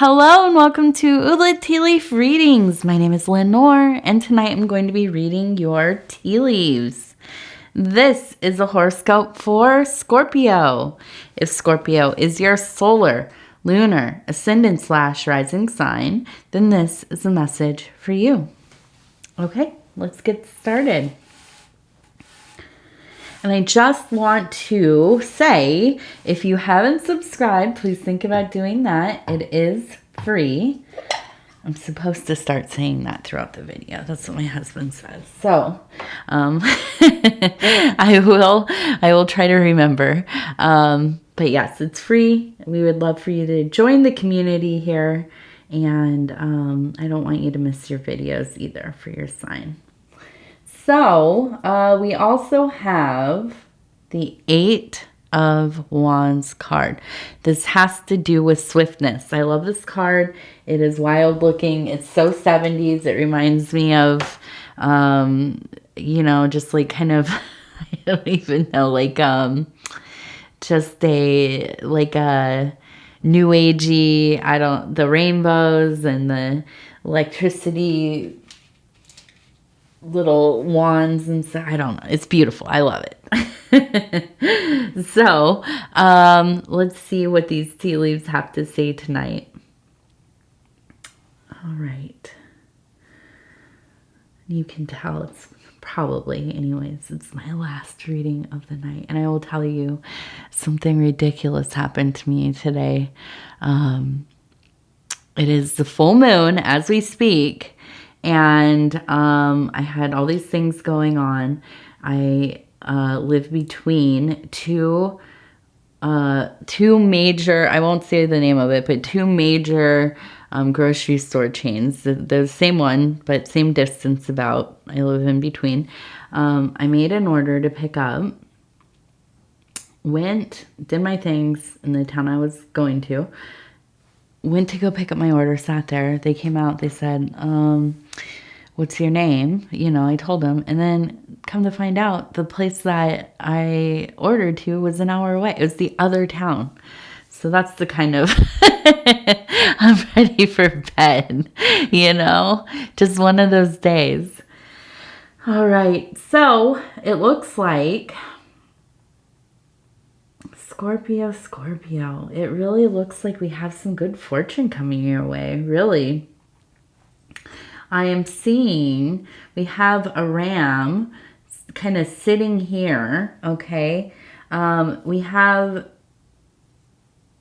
Hello and welcome to Ula Tea Leaf Readings. My name is Lenor and tonight I'm going to be reading your tea leaves. This is a horoscope for Scorpio. If Scorpio is your solar, lunar, ascendant / rising sign, then this is a message for you. Okay, let's get started. And I just want to say, if you haven't subscribed, please think about doing that. It is free. I'm supposed to start saying that throughout the video. That's what my husband says. So, I will try to remember. But yes, it's free. We would love for you to join the community here. And I don't want you to miss your videos either for your sign. So, we also have the 8 of Wands card. This has to do with swiftness. I love this card. It is wild looking. It's so 70s. It reminds me of, just like kind of, I don't even know, like, just a new agey, the rainbows and the electricity little wands and stuff. I don't know. It's beautiful. I love it. So, let's see what these tea leaves have to say tonight. All right. You can tell it's probably, anyways, it's my last reading of the night. And I will tell you, something ridiculous happened to me today. It is the full moon as we speak. And I had all these things going on. I live between two major, I won't say the name of it, but two major grocery store chains. The same one, but same distance about. I live in between. I made an order to pick up. Did my things in the town I was going to. Went to go pick up my order, sat there. They came out, they said, what's your name? I told them. And then come to find out, the place that I ordered to was an hour away. It was the other town. So that's the kind of, I'm ready for bed, just one of those days. All right. So it looks like Scorpio, it really looks like we have some good fortune coming your way, really. I am seeing we have a ram kind of sitting here, okay? We have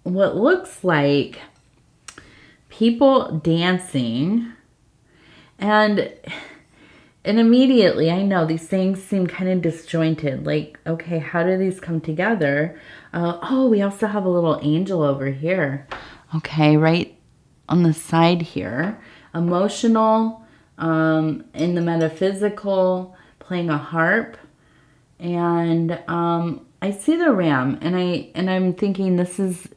what looks like people dancing, and immediately, I know these things seem kind of disjointed. Like, okay, how do these come together? We also have a little angel over here. Okay, right on the side here. Emotional, in the metaphysical, playing a harp. And I see the ram, and I'm thinking this is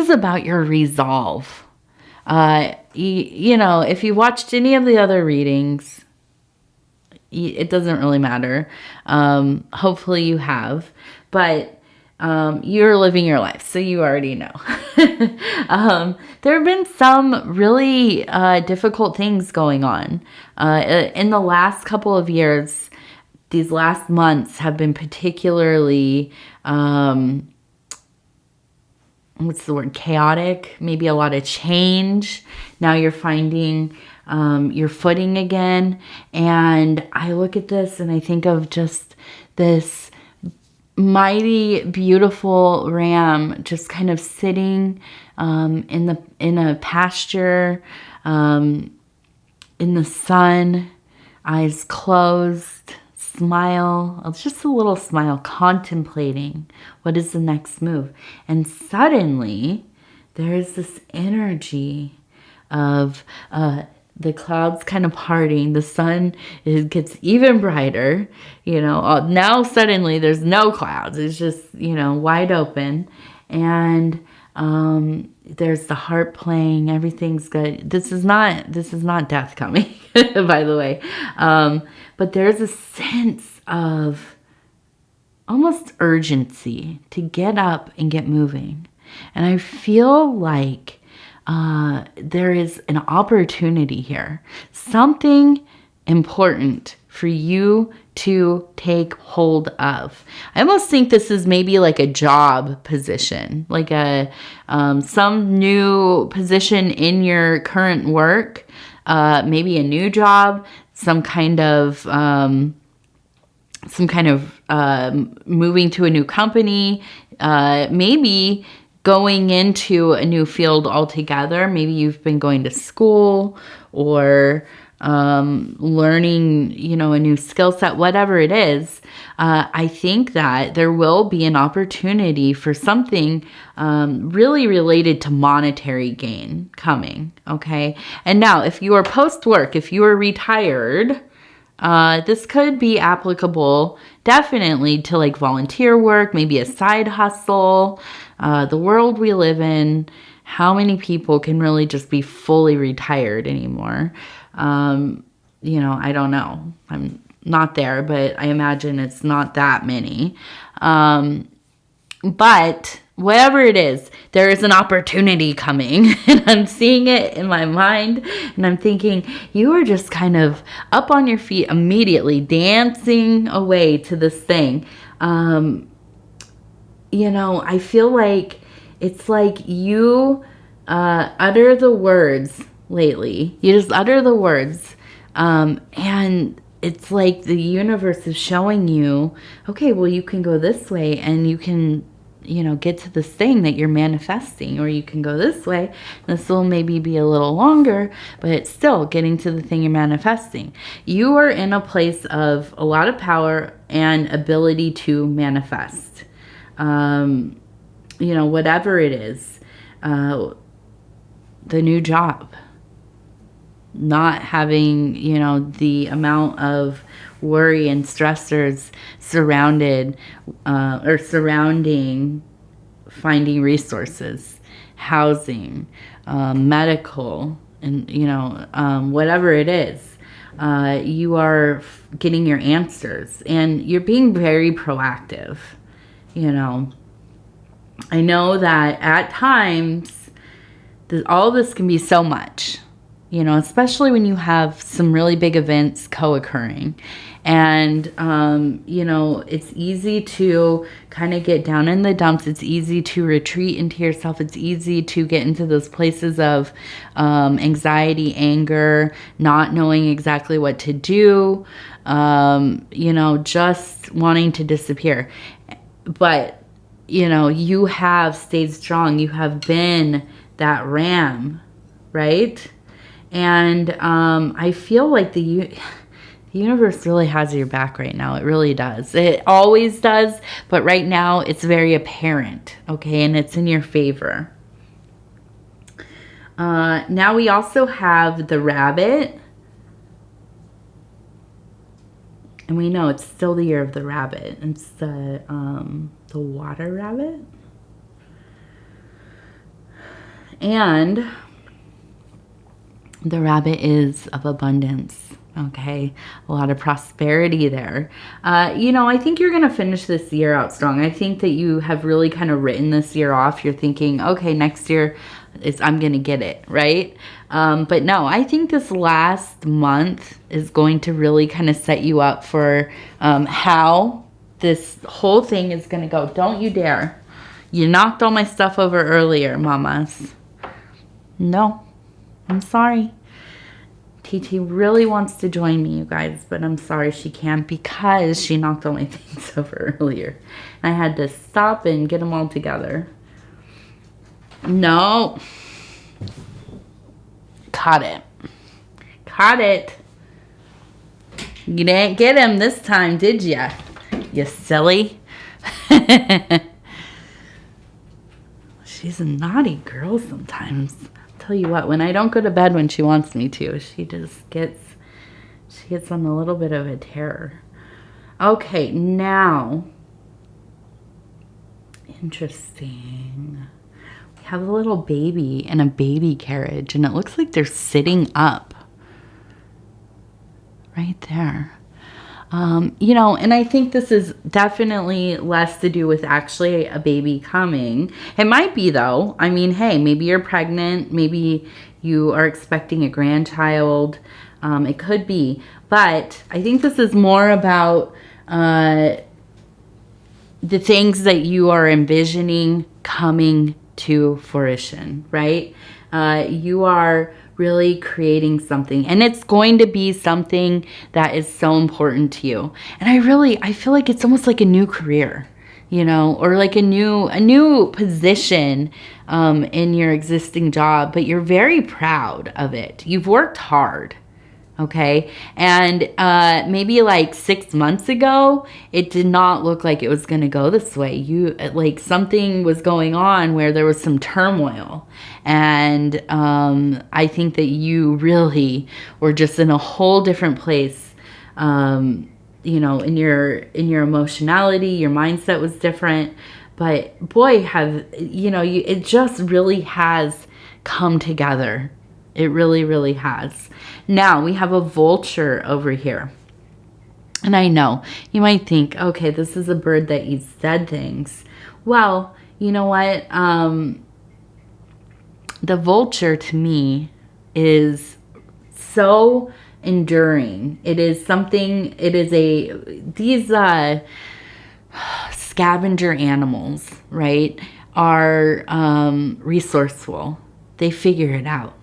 about your resolve. If you watched any of the other readings, it doesn't really matter. Hopefully you have, but you're living your life, so you already know. There have been some really difficult things going on in the last couple of years. These last months have been particularly what's the word? Chaotic. Maybe a lot of change. Now you're finding your footing again. And I look at this and I think of just this mighty, beautiful ram just kind of sitting in a pasture, in the sun, eyes closed, smile, just a little smile, contemplating what is the next move. And suddenly there is this energy of the clouds kind of parting. The sun gets even brighter. Now suddenly there's no clouds. It's just, wide open. And there's the harp playing. Everything's good. This is not death coming, by the way. But there's a sense of almost urgency to get up and get moving. And I feel like there is an opportunity here. Something important for you to take hold of. I almost think this is maybe like a job position, like a some new position in your current work, maybe a new job, some kind of moving to a new company, maybe going into a new field altogether. Maybe you've been going to school or learning, a new skill set, whatever it is. I think that there will be an opportunity for something really related to monetary gain coming. Okay. And now if you are post-work, if you are retired, this could be applicable definitely to like volunteer work, maybe a side hustle. The world we live in, how many people can really just be fully retired anymore? I don't know. I'm not there, but I imagine it's not that many. But whatever it is, there is an opportunity coming, and I'm seeing it in my mind, and I'm thinking, you are just kind of up on your feet immediately, dancing away to this thing. I feel like it's like you utter the words lately. You just utter the words, and it's like the universe is showing you, okay, well, you can go this way and you can, get to this thing that you're manifesting, or you can go this way. This will maybe be a little longer, but it's still getting to the thing you're manifesting. You are in a place of a lot of power and ability to manifest. Whatever it is, the new job, not having, the amount of worry and stressors surrounding finding resources, housing, medical, and, whatever it is, you are getting your answers, and you're being very proactive. I know that at times all this can be so much, especially when you have some really big events co-occurring. And, it's easy to kind of get down in the dumps. It's easy to retreat into yourself. It's easy to get into those places of anxiety, anger, not knowing exactly what to do, just wanting to disappear. But, you have stayed strong. You have been that ram, right? And I feel like the universe really has your back right now. It really does. It always does. But right now, it's very apparent, okay? And it's in your favor. Now we also have the rabbit. And we know it's still the year of the rabbit. It's the water rabbit. And the rabbit is of abundance, okay? A lot of prosperity there. I think you're going to finish this year out strong. I think that you have really kind of written this year off. You're thinking, okay, next year I'm going to get it, right? But no, I think this last month is going to really kind of set you up for how this whole thing is going to go. Don't you dare. You knocked all my stuff over earlier, mamas. No, I'm sorry. TT really wants to join me, you guys, but I'm sorry she can't because she knocked all my things over earlier. I had to stop and get them all together. No. Caught it. Caught it. You didn't get him this time, did ya? You silly. She's a naughty girl sometimes. Tell you what, when I don't go to bed when she wants me to, she gets on a little bit of a terror. Okay, now, interesting. We have a little baby in a baby carriage, and it looks like they're sitting up right there. You know, and I think this is definitely less to do with actually a baby coming. It might be though. I mean, hey, maybe you're pregnant. Maybe you are expecting a grandchild. It could be. But I think this is more about the things that you are envisioning coming to fruition, right? You are really creating something, and it's going to be something that is so important to you. And I feel like it's almost like a new career, you know, or like a new position in your existing job, but you're very proud of it. You've worked hard. Okay. And maybe like 6 months ago, it did not look like it was going to go this way. Like something was going on where there was some turmoil. And I think that you really were just in a whole different place. You know, in your emotionality, your mindset was different. But boy, it just really has come together. It really, really has. Now we have a vulture over here. And I know you might think, okay, this is a bird that eats dead things. Well, you know what? The vulture to me is so enduring. It is something, these scavenger animals, right, are resourceful. They figure it out.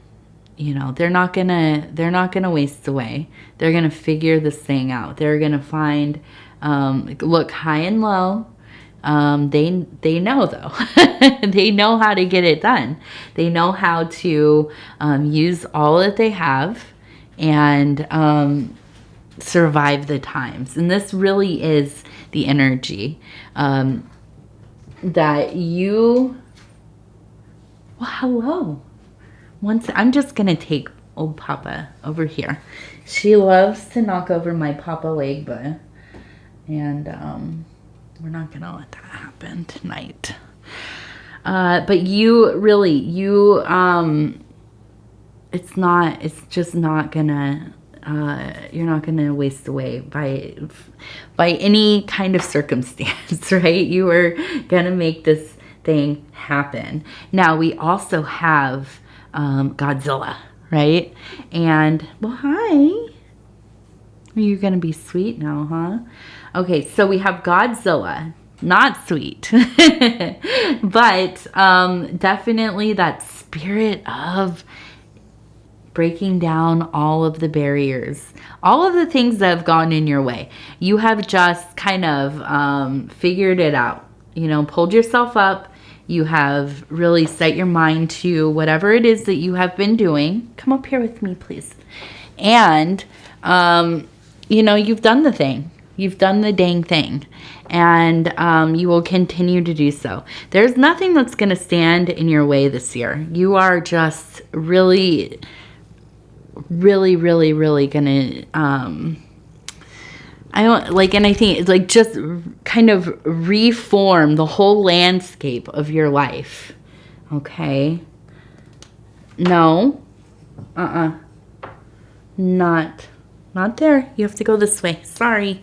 You know, they're not gonna waste away. They're gonna figure this thing out. They're gonna find, look high and low. They know though. They know how to get it done. They know how to use all that they have and survive the times. And this really is the energy that you. Well, hello. I'm just going to take old Papa over here. She loves to knock over my Papa leg, and we're not going to let that happen tonight. But it's just not going to, you're not going to waste away by any kind of circumstance, right? You are going to make this thing happen. Now, we also have Godzilla, right? And, well, hi. Are you going to be sweet now, huh? Okay, so we have Godzilla. Not sweet. But definitely that spirit of breaking down all of the barriers. All of the things that have gone in your way. You have just kind of figured it out. You know, pulled yourself up. You have really set your mind to whatever it is that you have been doing. Come up here with me, please. And, you know, you've done the thing. You've done the dang thing. And you will continue to do so. There's nothing that's going to stand in your way this year. You are just really, really, really, really going to... and I think it's like just kind of reform the whole landscape of your life. Okay. No. Not there. You have to go this way. Sorry.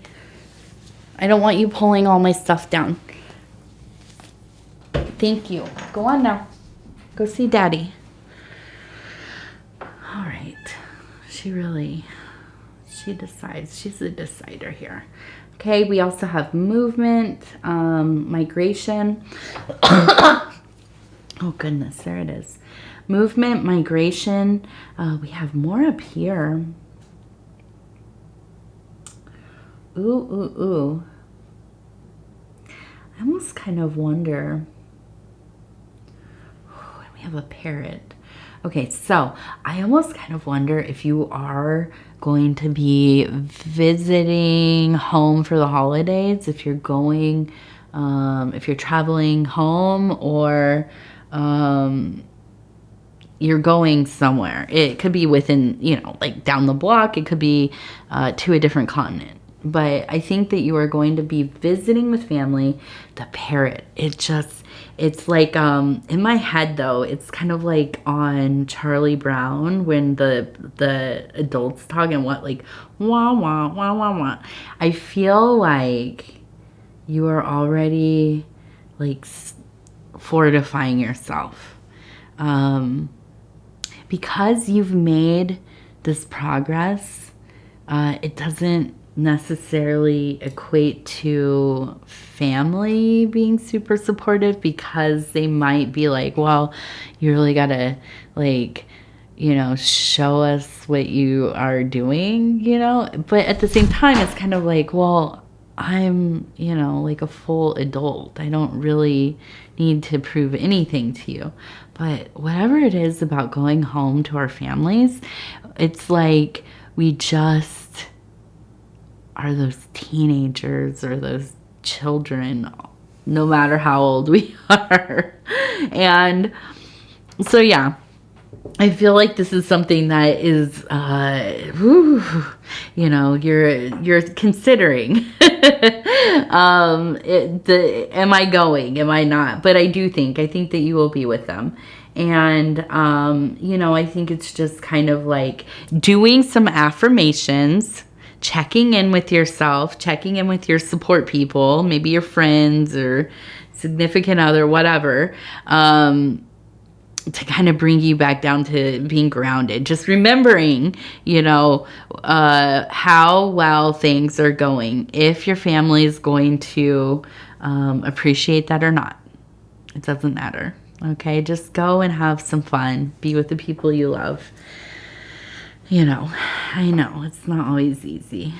I don't want you pulling all my stuff down. Thank you. Go on now. Go see Daddy. All right. She decides. She's the decider here. Okay, we also have movement, migration. Oh, goodness, there it is. Movement, migration. We have more up here. Ooh. I almost kind of wonder. Oh, and we have a parrot. Okay, so I almost kind of wonder if you are going to be visiting home for the holidays, if you're going, if you're traveling home, or you're going somewhere. It could be within, you know, like down the block. It could be to a different continent. But I think that you are going to be visiting with family. The parrot, it's like, in my head though, it's kind of like on Charlie Brown when the adults talk and what, like, wah, wah, wah, wah, wah. I feel like you are already like fortifying yourself. Because you've made this progress, it doesn't necessarily equate to family being super supportive, because they might be like, well, you really gotta, like, show us what you are doing, but at the same time, it's kind of like, well, I'm, like a full adult. I don't really need to prove anything to you. But whatever it is about going home to our families, it's like we just are those teenagers or those children, no matter how old we are. And so, yeah, I feel like this is something that is, you're considering. Am I going? Am I not? But I think that you will be with them. And, I think it's just kind of like doing some affirmations, checking in with yourself, checking in with your support people, maybe your friends or significant other, whatever, to kind of bring you back down to being grounded. Just remembering, how well things are going. If your family is going to appreciate that or not. It doesn't matter. Okay, just go and have some fun. Be with the people you love. I know it's not always easy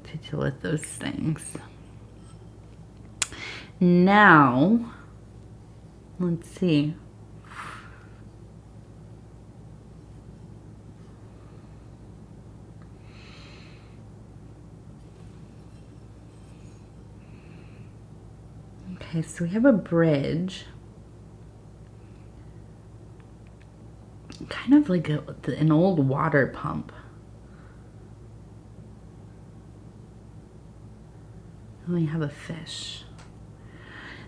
to deal with those things. Now, let's see. Okay, so we have a bridge. Kind of like an old water pump. And we have a fish.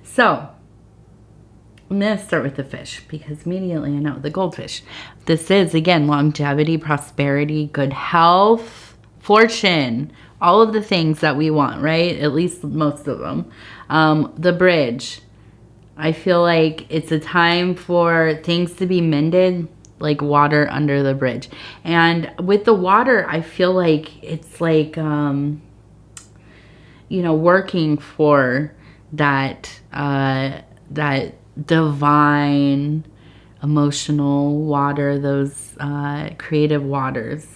So, I'm going to start with the fish because immediately I know the goldfish. This is, again, longevity, prosperity, good health, fortune, all of the things that we want, right? At least most of them. The bridge. I feel like it's a time for things to be mended, like water under the bridge. And with the water, I feel like it's like, working for that, that divine emotional water, those creative waters.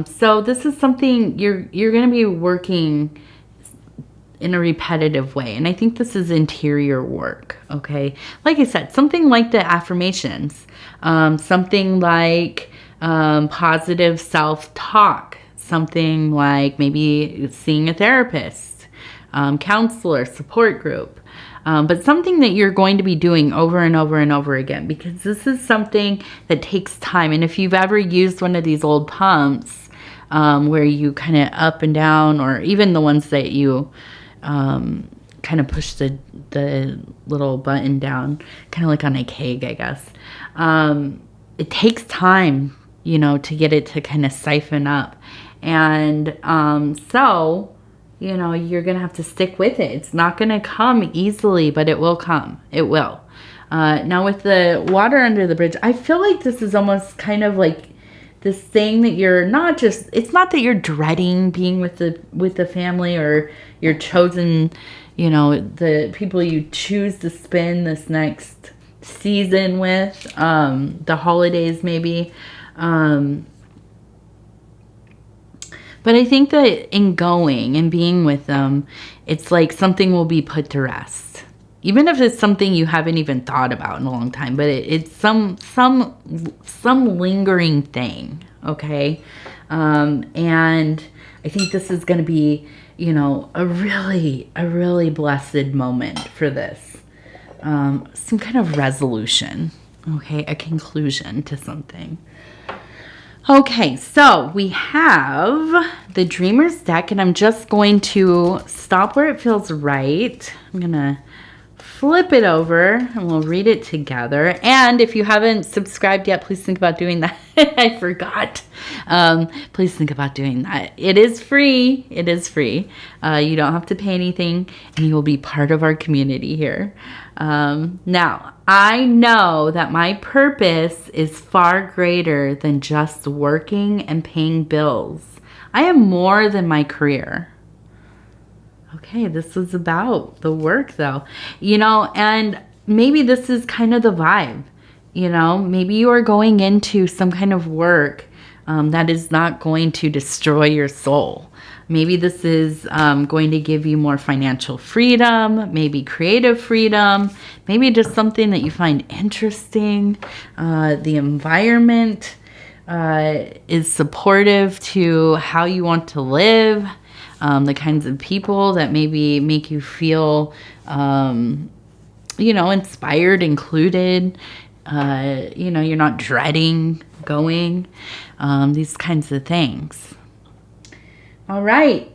So this is something you're going to be working in a repetitive way. And I think this is interior work, okay? Like I said, something like the affirmations, something like positive self-talk, something like maybe seeing a therapist, counselor, support group, but something that you're going to be doing over and over and over again, because this is something that takes time. And if you've ever used one of these old pumps where you kind of up and down, or even the ones that you kind of push the little button down, kind of like on a keg, I guess. It takes time, to get it to kind of siphon up. And so, you're going to have to stick with it. It's not going to come easily, but it will come. It will. Now with the water under the bridge, I feel like this is almost kind of like this thing that you're not just, it's not that you're dreading being with the family or your chosen, the people you choose to spend this next season with, the holidays maybe. But I think that in going and being with them, it's like something will be put to rest. Even if it's something you haven't even thought about in a long time, but it's some lingering thing, okay? And I think this is going to be, a really blessed moment for this. Some kind of resolution, okay? A conclusion to something. Okay, so we have the Dreamer's deck, and I'm just going to stop where it feels right. I'm going to flip it over and we'll read it together. And if you haven't subscribed yet, please think about doing that. I forgot. Please think about doing that. It is free. It is free. You don't have to pay anything, and you will be part of our community here. Now, I know that my purpose is far greater than just working and paying bills. I am more than my career. Okay, this is about the work though, and maybe this is kind of the vibe, maybe you are going into some kind of work that is not going to destroy your soul. Maybe this is going to give you more financial freedom, maybe creative freedom, maybe just something that you find interesting. The environment is supportive to how you want to live. The kinds of people that maybe make you feel, inspired, included. You're not dreading going. These kinds of things. All right,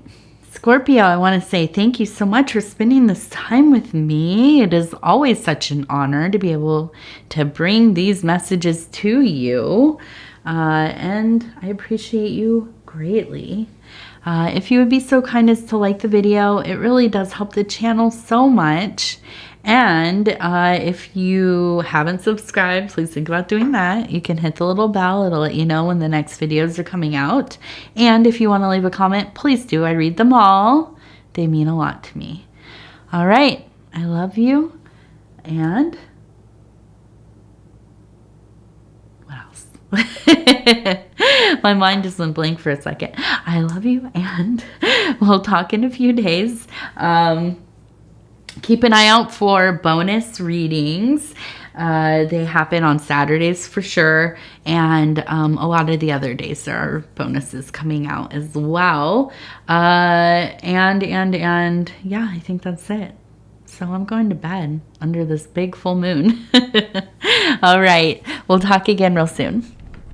Scorpio, I want to say thank you so much for spending this time with me. It is always such an honor to be able to bring these messages to you. And I appreciate you greatly. If you would be so kind as to like the video, it really does help the channel so much. And if you haven't subscribed, please think about doing that. You can hit the little bell. It'll let you know when the next videos are coming out. And if you want to leave a comment, please do. I read them all. They mean a lot to me. All right. I love you. And what else? My mind just went blank for a second. I love you, and we'll talk in a few days. Keep an eye out for bonus readings. They happen on Saturdays for sure, and a lot of the other days there are bonuses coming out as well. And yeah, I think that's it. So I'm going to bed under this big full moon. All right, we'll talk again real soon.